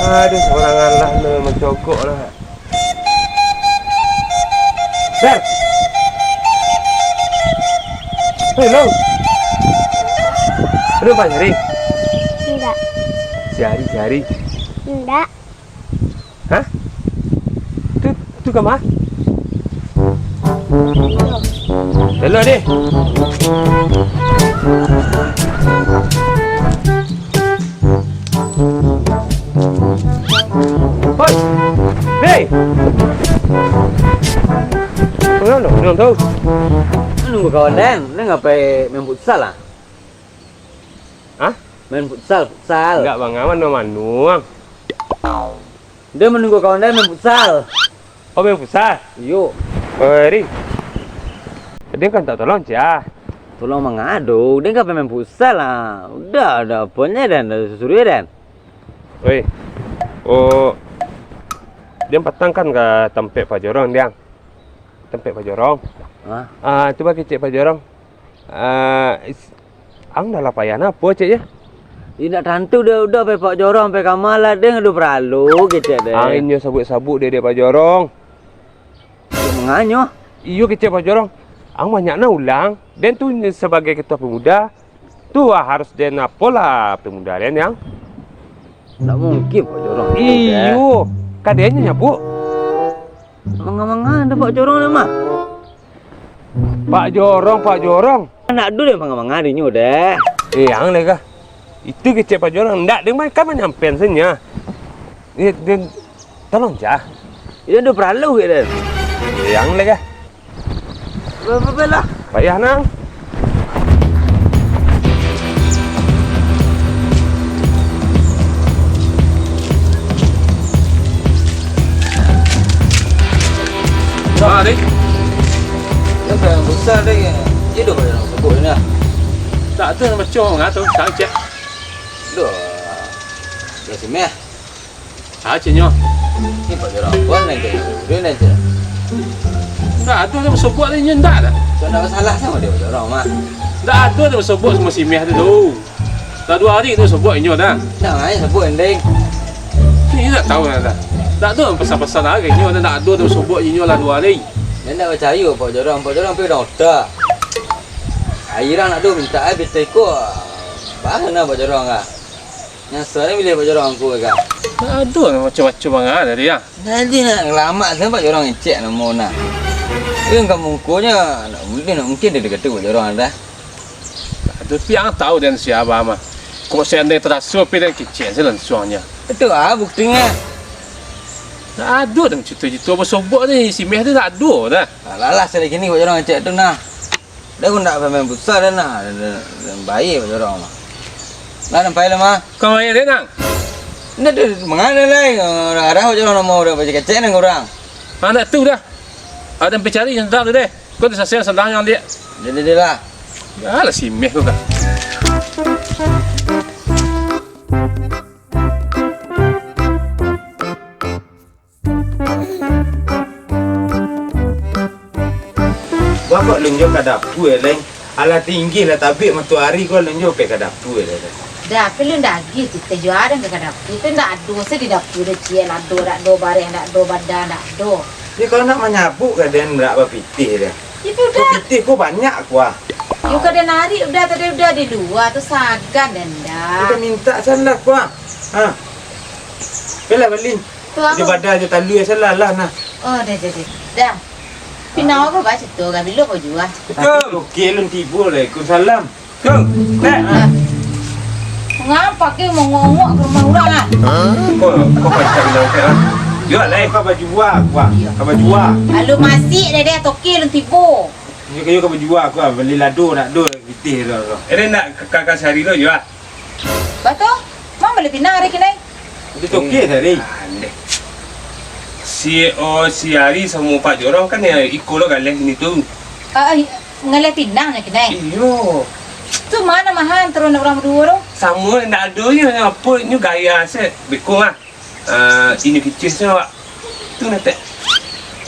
Aduh, seorangan lah lu mencokok lah. Ber. Hello. Lu Pak Jari? Enggak. Jari. Enggak. Hah? Itu kemana? Hello deh. Hoi. Deh. Belum tahu. Nunggu kawan Dan ngapain main futsal lah? Hah? Main futsal. Enggak Bang Aman manuang. Dia menunggu kawan Dan main futsal. Oh main futsal? Yuk. Ri. Dia kan tak tolong Cia. Tolong mengadu, dia ngapain main futsal lah? Udah ada apanya Dan, ada suruh Dan. Oi. Oh. Dia petang kan ke tempat Pak Jorong dia. Tempat Pak Jorong. Hah? Coba kecek Pak Jorong. Ang dah lapayan apa cek ya? Tidak tentu dia udah sampai Pak Jorong sampai Kamala dia ngadu perlu gitu deh. Anginnya sabuk-sabuk dia Pak Jorong. Dia menganyo. Iyo kecek Pak Jorong. Ang banyaknya ulang. Dan tu sebagai ketua pemuda, tu harus dia napola pemuda lain yang. Tidak mungkin Pak Jorong. Iyo, kadenya nyabu. Manga-manga ada Pak Jorong nama. Pak Jorong. Anak dulu dia manga-manga ini udah. Yang lega. Itu kecek Pak Jorong. Ndak, dia kan menyampen senya. Dia tolong Cah. Itu udah perlu gitu. Yang lega. Berapa lah? Payah nang. Dik. Ya kayak besar deh. Itu Pak Jorong sebut ini. Tak tu macam ngah tu, tak cek. Duh. Ya sih meh. Tak ceknya. Ini Pak Jorong pun nanti. Dia nanti. Tak tu dia sebut dia nyendak dah. Tak ada masalah sama dia Pak Jorong mah. Tak tu dia sebut semua si meh tu. Dah 2 hari tu sebut inyo dah. Jangan aja sebut ending. Ni tak tahu dah. Tak tu pesan-pesan lagi inyo dah tak tu dia sebut inyo lah 2 hari. Dia tak percaya Pak Jorong pergi dah otak. Akhirnya nak tu minta air betul ikut. Bahan lah Pak Jorong ah. Yang sore bila Pak Jorong aku kan. Tak tu macam-macam banget dari ya. Nanti nak lama sama Pak Jorong cek nama nak. Dia kan mukunya nak mungkin dia dekat tu Pak Jorong dah. Tapi yang tahu dan siapa mah. Kok saya anda terasa pada kecil saya langsungnya. Itu buktinya. Tak ada dengan cerita-cerita apa sebut ni si meh tu tak ada dah. Alah sekali gini Pak Jorong cek tu nah. Dia pun nak main besar dah nah. Dan baik Pak Jorong mah. Lah nampai lah mah. Kau main dia nang? Ini tu mengada lah. Arah Pak Jorong mau dah baca kecek dengan orang. Anak tu dah. Ada yang percari yang tak tu deh. Kau tu saya sedang yang dia. Jadi lah. Alah si meh tu dah. Bapak lunjuk ke dapur lain. Alah tinggi lah tapi matahari kau lunjuk ke dapur lah. Dah, pelun dah gitu. Kita jual dan ke dapur. Itu nak ado saya di dapur dah cie lah do, nak do barang, nak do badan, nak do. Ni kau nak menyabuk ke dan berapa pitih dia? Itu Kau dah. pitih kau banyak kuah. Yuk kada nari udah tadi udah di luar tu sagan dan dah. Kita minta salah kuah. Ha. Bela balin. Tu Di aku. badan je talu ya salah lah nah. Oh, dah. Dah. Pinau aku baca tu kan bila kau jual. Betul. Okey lun tibu lah. Kun salam. Kau. Nak. Ngapa ke mau ngomong ke rumah orang ah? Kau baca bilang ke ah. Jual lah kau baju buah kuah. Kau baju buah. Lalu masih dia toki lu tipu. Kayu kau baju buah kuah beli lado nak do pitih tu. Ini nak kakak sehari lo juga. Betul? Mau beli pinang hari kini? Itu okey tadi. Si Ari sama Pak Jorong kan ya ikut lo galeng ini tu. Ngalih pinang ni kini. Iyo. Tu mana mahan terus orang berdua tu? Sama nak ada je apa ni gaya saya bekong ah. Ini kecil saya. Tu nak tak.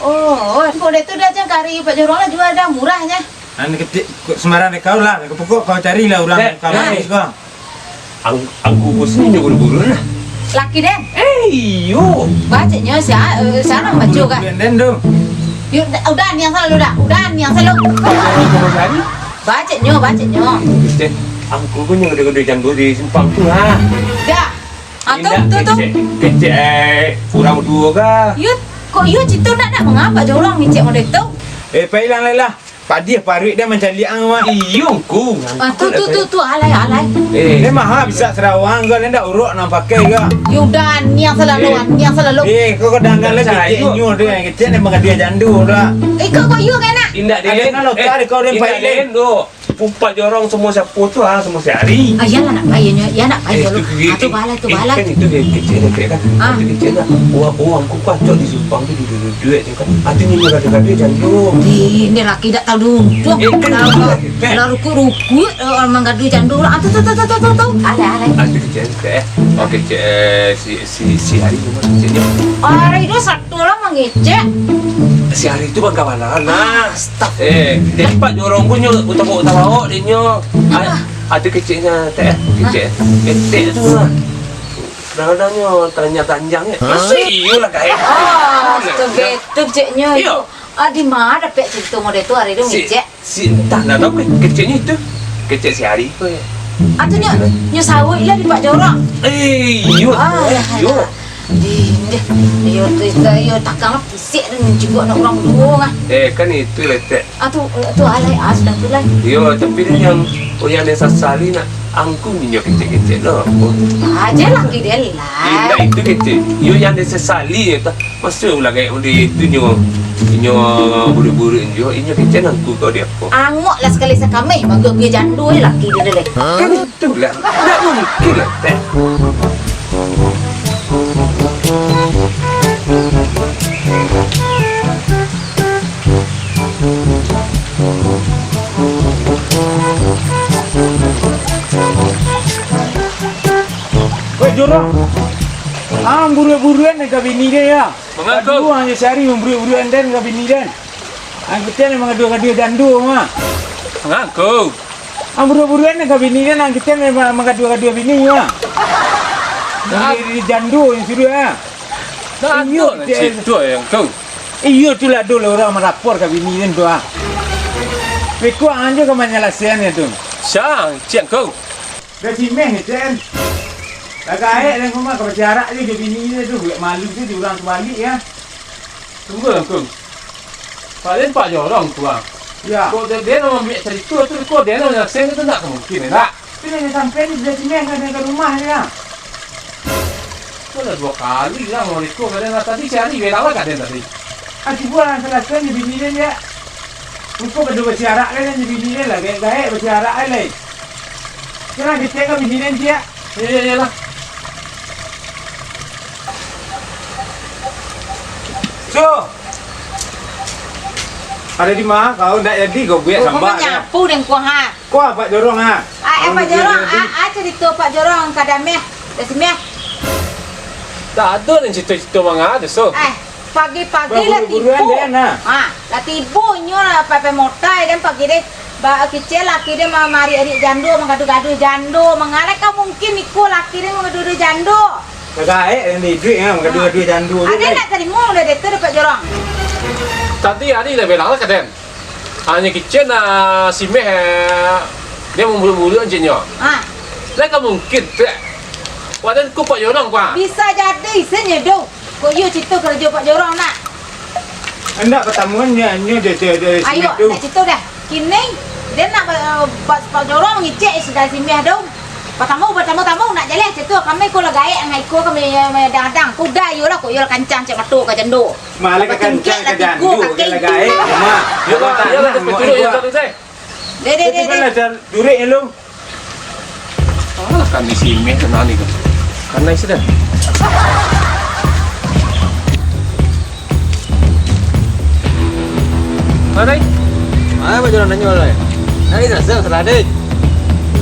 Oh, boleh tu dah jangan kari Pak Jorong lah jual dah murahnya. Ane ketik sembarang kau lah. Kau pokok kau carilah orang kau ni sekarang. Aku bos ni buru-buru lah. Laki deh. Yo. Bacanya siapa baca kan? Dan tu. Yuk, udah ni yang salah lu dah. Udah ni yang salah. Sama hari. Bacanya. Kecik. Angku pun yang gede-gede janggut di simpang tu ha. Dah. Ah tu. Kecik kurang dua kah? Yuk, kok yuk cerita nak mengapa je orang ni cik orang tu? Pailang lah. Padi parit dia macam liang mah. Iyo ku. Ah tu alai. Dia mahal bisa Sarawang kau ndak urut nak pakai ke? Yuk dah ni yang salah lu. Kau danggal lagi kecil dia kecil dia mengadia jandu dah. Kau yuk kan nak? Indak Ada dia. kalau tak kau dia pailang. Pumpat jorong semua siapa tu ha semua sehari. Ayalah nak bayarnya, ya nak bayar lu. Tu balai. Kan itu dia kecil kan. Itu kecil lah. Uang ku kacau di simpang tu duit je kan. Artinya ni gaduh-gaduh jandu. Ni laki tak tahu dulu. Kalau ruku orang menggaduh jandu. Tu. Alai. Itu kecil ke? Oh kecil si hari tu kecilnya. Hari itu satu lah mengecek. Si hari tu bang kawan lah. Tempat jorong punya utama dia nyo. Ada kecilnya teh. Kecil. Kecil tu lah. Kadang-kadangnya tanya-tanjang ya. Iyo lah kaya. Betul ceknya itu. Di mana dapat cerita model tu hari itu ngecek? Si entah nak tahu kecilnya itu. Kecil si hari tu ya. Atunya sawit lah di Pak Jorong. Iyo. Yo takkan lah pisik dengan juga nak orang berdua kan. Kan itu lah teh. Tu alai sudah tu lah. Yo tapi dia yang yang sasali nak angku ni yo kecil-kecil lah. Aja laki dia lah. Indah itu kecil. Yo yang dia sesali ya. Masuk lah kayak itu nyo buru-buru nyo. Ini kecil angku kau dia apa? Angok lah sekali sekami. Bagi gue jandu laki dia leh. Kan itu lah. Tak mungkin lah teh. Jorong. Buru-buruan ke bini dia ya. Mengaku. Dua hanya sehari memburu-buruan dan ke bini dan. Kita ni mengadu-gadu jandu mah. Mengaku. Buru-buruan ke bini dan kita ni mengadu-gadu bini mah. Di jandu yang sudah ya. Iyo cerita yang kau. Iyo tu lah dulu orang melapor ke bini dan tu ah. Mereka aja ke menyelesaikan itu. Sang, cik kau. Dah simeh kan. Agak dan rumah kalau jarak dia bini dia tu malu tu diorang balik ya. Tunggu kau. Paling Pak Jorong tu ah. Ya. Kau dia nak ambil cerita tu kau dia nak nyelesaikan tu tak mungkin tak. Tapi dia sampai ni dia simeh ke rumah dia. Kau dah 2 kali lah mau ikut kadang tadi cari belang lah kadang tadi. Buat selesai ni bini dia. Kau berdua berjarak kan bini dia lah gaya berjarak lah. Jangan kita ke bini dia. Ya lah. So, ada di mana kau nak jadi kau buat Kau sambal ya? menyapu dan kau ha. Kau apa dorong ha? Pak Jorong, cerita Pak Jorong kadameh. Dah simeh. Tak ada yang cerita-cerita mana ada so. Pagi-pagi lah tibu. Lah tibu nyo lah papai motai dan pagi deh. Ba kecil laki dia mari adik jandu mengadu-gadu jandu. Mengalek kau mungkin ikut laki dia mengadu-gadu jandu. Kagak yang di duit ha, mengadu-gadu jandu Ada nak terima udah deter Pak Jorong. Tadi hari dah belang lah kadang. Hanya kecil na si meh dia memburu-buru anjingnya. Lah kau mungkin tak. Wadah ku Pak Jorong kuah. Bisa jadi senyedo. Kau you cerita kerja Pak Jorong nak. Hendak pertemuannya dia Ayo nak cerita dah. Kini dia nak Pak Jorong ngecek sudah simeh dong. Pertama nak jalan cerita kami ko lagai ngai ko kami dadang kuda yo lah ko yo kancang cek matu ka jando. Malah ka kancang ka jando ka lagai. Ma, yo lah betul ya tadi saya. De. Mana durik lu? Kan di sini kenal ni kan. Karena sudah. Mana? Mana Pak Jorong nanya lah. Nari rasa salah deh.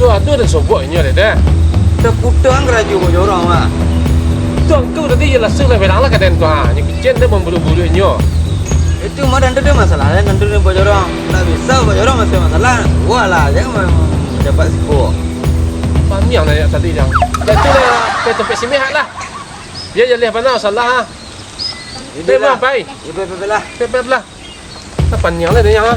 Lu ada dan sobok ini ada dah. Terputang keraju Pak Jorong mah. Tuan kau tadi jelas sudah belang lah kadang tu ha. Yang kecil dia memburu-buru ini. Itu mah dan dia masalah dan dia Pak Jorong. Tak bisa Pak Jorong masih masalah. Wah lah jangan dapat sipo. Panjang lah tadi yang. Itu lah tempat sini lah. Dia jadi apa nak salah ha. Tema pai. Ibu lah. Pep lah. Apa panjang lah dia ha.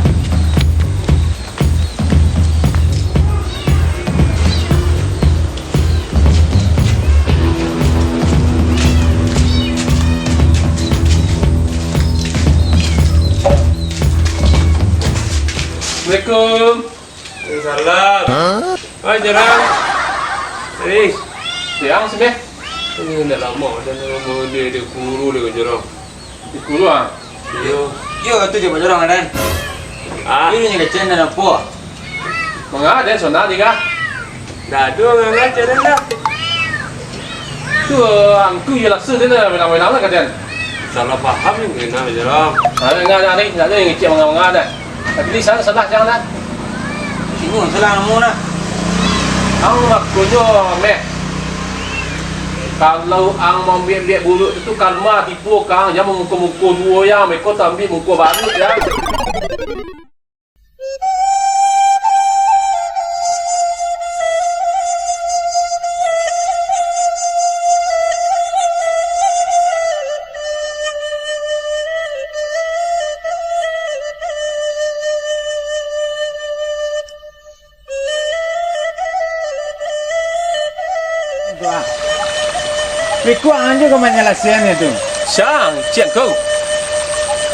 Assalamualaikum. Salam. Hai jarang. Eh, siang sih. Ini dah lama dia guru dia jarang. Di guru ah. Yo tu je Pak Jorong Dan. Ah, Ini ni kecil dan apa? mengah dan sona ni kah? Dah tu mengah jadi dah. Tu angku je lah sedih dah benar-benar lah kata. Salah faham ni kena jarang. Ah, enggak ada yang kecil mengah dah. Tapi di sana salah jangan dah. Singgung salah kamu nak. Ang makunyo meh. Kalau ang membiak-biak buruk itu karma tipu kang yang memukul-mukul dua yang mereka tambi mukul balik ya. Pikuan je kau mana lasian tu. Sang, cik kau.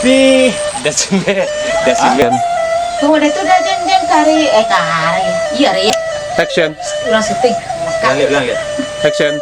Si Dah sini. Tunggu deh tu dah jeng kari. Iya re. Action. Orang syuting. Langit langit. Action.